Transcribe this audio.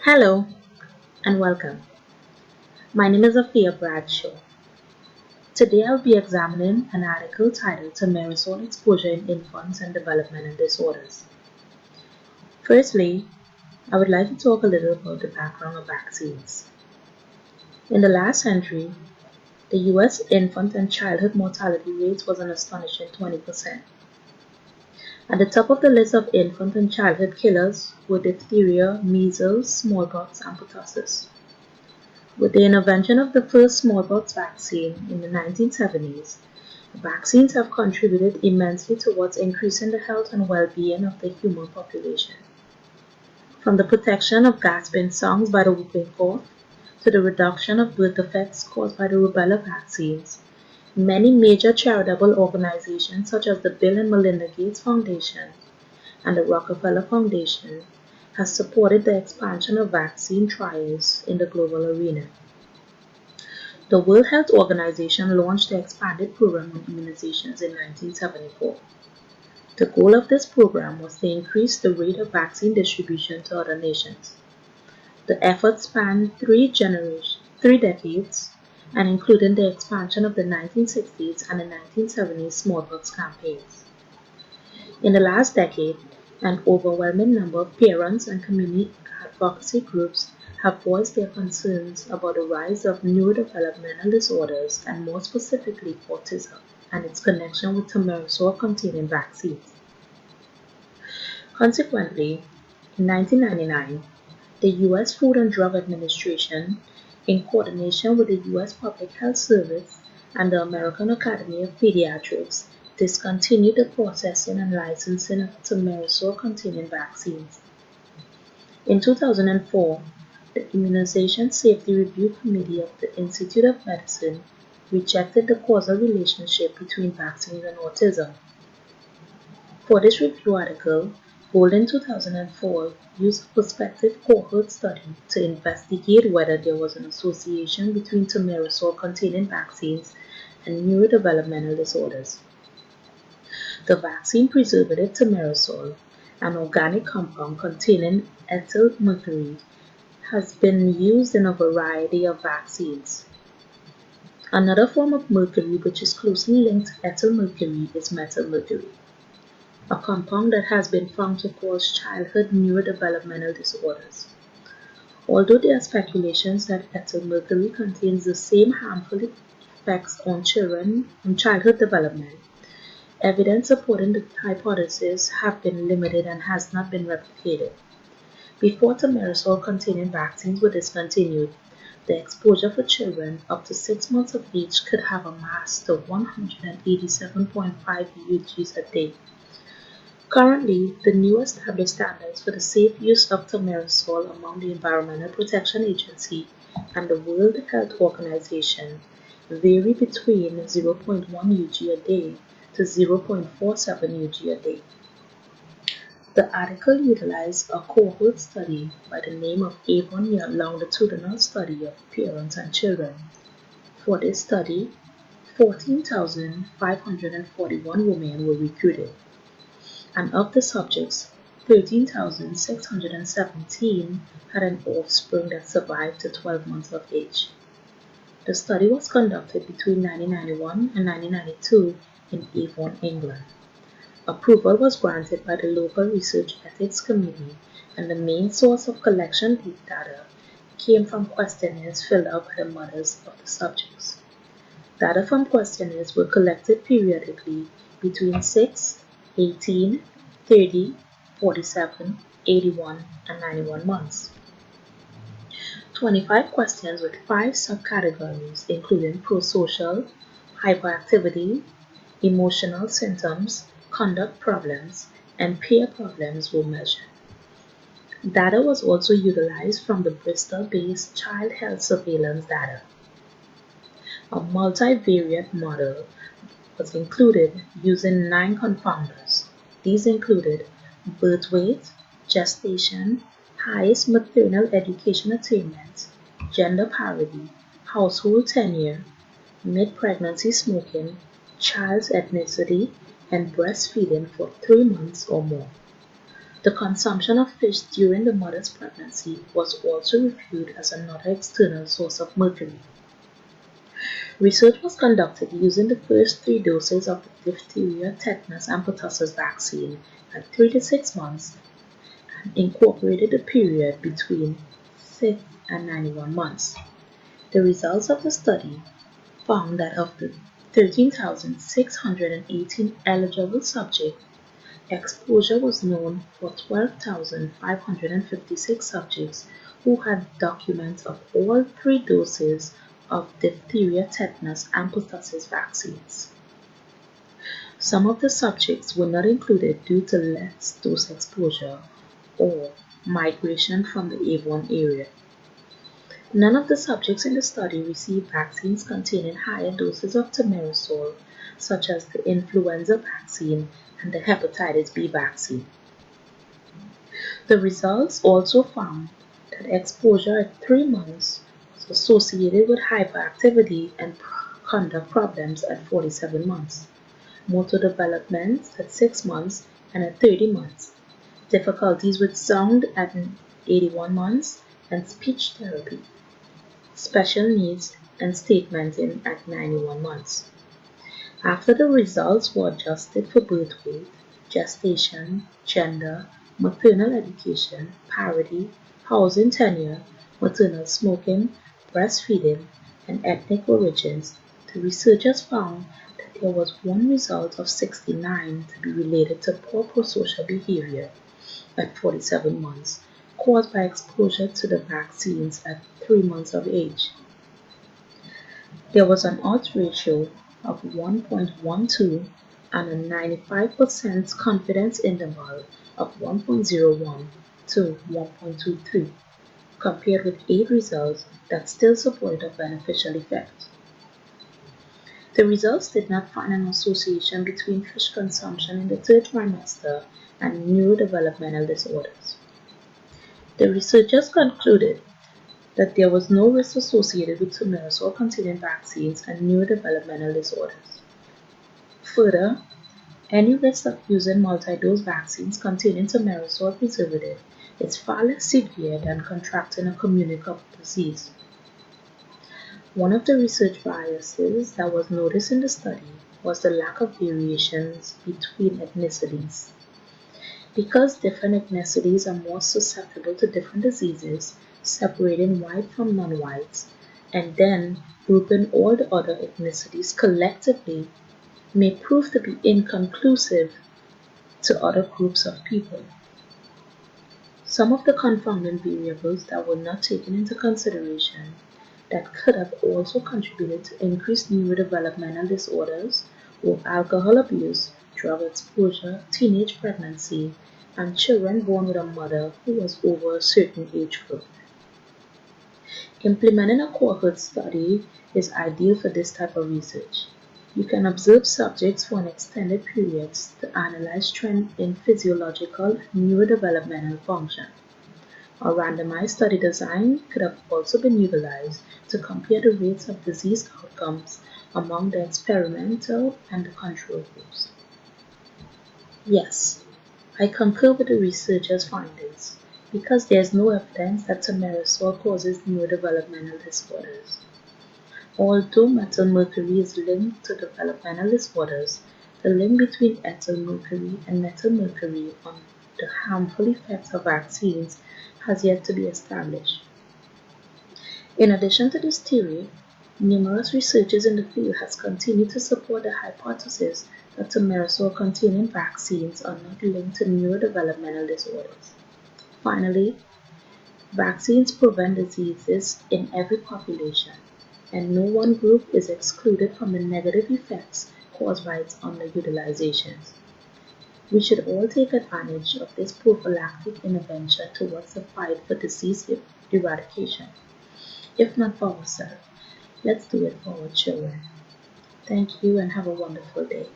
Hello and welcome. My name is Afia Bradshaw. Today I'll be examining an article titled Thimerosal Exposure in Infants and Developmental Disorders. Firstly, I would like to talk a little about the background of vaccines. In the last century, the US infant and childhood mortality rates was an astonishing 20%. At the top of the list of infant and childhood killers were diphtheria, measles, smallpox, and pertussis. With the invention of the first smallpox vaccine in the 1970s, vaccines have contributed immensely towards increasing the health and well-being of the human population. From the protection of gasping songs by the whooping cough to the reduction of birth defects caused by the rubella vaccines, many major charitable organizations such as the Bill and Melinda Gates Foundation and the Rockefeller Foundation has supported the expansion of vaccine trials in the global arena. The World Health Organization launched the expanded program on immunizations in 1974. The goal of this program was to increase the rate of vaccine distribution to other nations. The effort spanned three decades and included the expansion of the 1960s and the 1970s smallpox campaigns. In the last decade, an overwhelming number of parents and community advocacy groups have voiced their concerns about the rise of neurodevelopmental disorders and more specifically autism and its connection with thimerosal-containing vaccines. Consequently, in 1999, the U.S. Food and Drug Administration, in coordination with the U.S. Public Health Service and the American Academy of Pediatrics, discontinued the processing and licensing of thimerosal-containing vaccines. In 2004, the Immunization Safety Review Committee of the Institute of Medicine rejected the causal relationship between vaccines and autism. For this review article, Gold in 2004 used a prospective cohort study to investigate whether there was an association between thimerosal-containing vaccines and neurodevelopmental disorders. The vaccine preservative thimerosal, an organic compound containing ethyl mercury, has been used in a variety of vaccines. Another form of mercury which is closely linked to ethyl mercury is methylmercury, a compound that has been found to cause childhood neurodevelopmental disorders. Although there are speculations that ethyl mercury contains the same harmful effects on childhood development, evidence supporting the hypothesis have been limited and has not been replicated. Before thimerosal-containing vaccines were discontinued, the exposure for children up to 6 months of age could have amassed to 187.5 UGs a day. Currently, the new established standards for the safe use of thimerosal among the Environmental Protection Agency and the World Health Organization vary between 0.1 UG a day to 0.47 UG a day. The article utilized a cohort study by the name of Avon longitudinal study of parents and children. For this study, 14,541 women were recruited, and of the subjects, 13,617 had an offspring that survived to 12 months of age. The study was conducted between 1991 and 1992 in Avon, England. Approval was granted by the local Research Ethics Committee, and the main source of collection data came from questionnaires filled out by the mothers of the subjects. Data from questionnaires were collected periodically between 6, 18, 30, 47, 81, and 91 months. 25 questions with 5 subcategories including prosocial, hyperactivity, emotional symptoms, conduct problems, and peer problems were measured. Data was also utilized from the Bristol-based Child Health Surveillance data. A multivariate model was included using 9 confounders. These included birth weight, gestation, highest maternal education attainment, gender parity, household tenure, mid-pregnancy smoking, child's ethnicity, and breastfeeding for 3 months or more. The consumption of fish during the mother's pregnancy was also reviewed as another external source of mercury. Research was conducted using the first 3 doses of the diphtheria, tetanus, and pertussis vaccine at 3 to 6 months and incorporated the period between 6 and 91 months. The results of the study found that of the 13,618 eligible subjects, exposure was known for 12,556 subjects who had documents of all 3 doses of diphtheria, tetanus, and pertussis vaccines. Some of the subjects were not included due to less dose exposure or migration from the airborne area. None of the subjects in the study received vaccines containing higher doses of thimerosal, such as the influenza vaccine and the hepatitis B vaccine. The results also found that exposure at 3 months was associated with hyperactivity and conduct problems at 47 months, motor development at 6 months and at 30 months, difficulties with sound at 81 months, and speech therapy, special needs, and statementing at 91 months. After the results were adjusted for birth weight, gestation, gender, maternal education, parity, housing tenure, maternal smoking, breastfeeding, and ethnic origins, the researchers found that there was one result of 69 to be related to poor prosocial behavior at 47 months, caused by exposure to the vaccines at 3 months of age. There was an odds ratio of 1.12 and a 95% confidence interval of 1.01 to 1.23, compared with 8 results that still supported a beneficial effect. The results did not find an association between fish consumption in the 3rd trimester and neurodevelopmental disorders. The researchers concluded that there was no risk associated with thimerosal-containing vaccines and neurodevelopmental disorders. Further, any risk of using multi-dose vaccines containing thimerosal preservative is far less severe than contracting a communicable disease. One of the research biases that was noticed in the study was the lack of variations between ethnicities. Because different ethnicities are more susceptible to different diseases, separating white from non-whites, and then grouping all the other ethnicities collectively may prove to be inconclusive to other groups of people. Some of the confounding variables that were not taken into consideration that could have also contributed to increased neurodevelopmental disorders were alcohol abuse, drug exposure, teenage pregnancy, and children born with a mother who was over a certain age group. Implementing a cohort study is ideal for this type of research. You can observe subjects for an extended period to analyze trends in physiological and neurodevelopmental function. A randomized study design could have also been utilized to compare the rates of disease outcomes among the experimental and the control groups. Yes, I concur with the researchers' findings because there is no evidence that thimerosal causes neurodevelopmental disorders. Although methylmercury is linked to developmental disorders, the link between ethylmercury and methylmercury on the harmful effects of vaccines has yet to be established. In addition to this theory, numerous researchers in the field has continued to support the hypothesis that thimerosal-containing vaccines are not linked to neurodevelopmental disorders. Finally, vaccines prevent diseases in every population, and no one group is excluded from the negative effects caused by its underutilizations. We should all take advantage of this prophylactic intervention towards the fight for disease eradication. If not for ourselves, let's do it for our children. Thank you and have a wonderful day.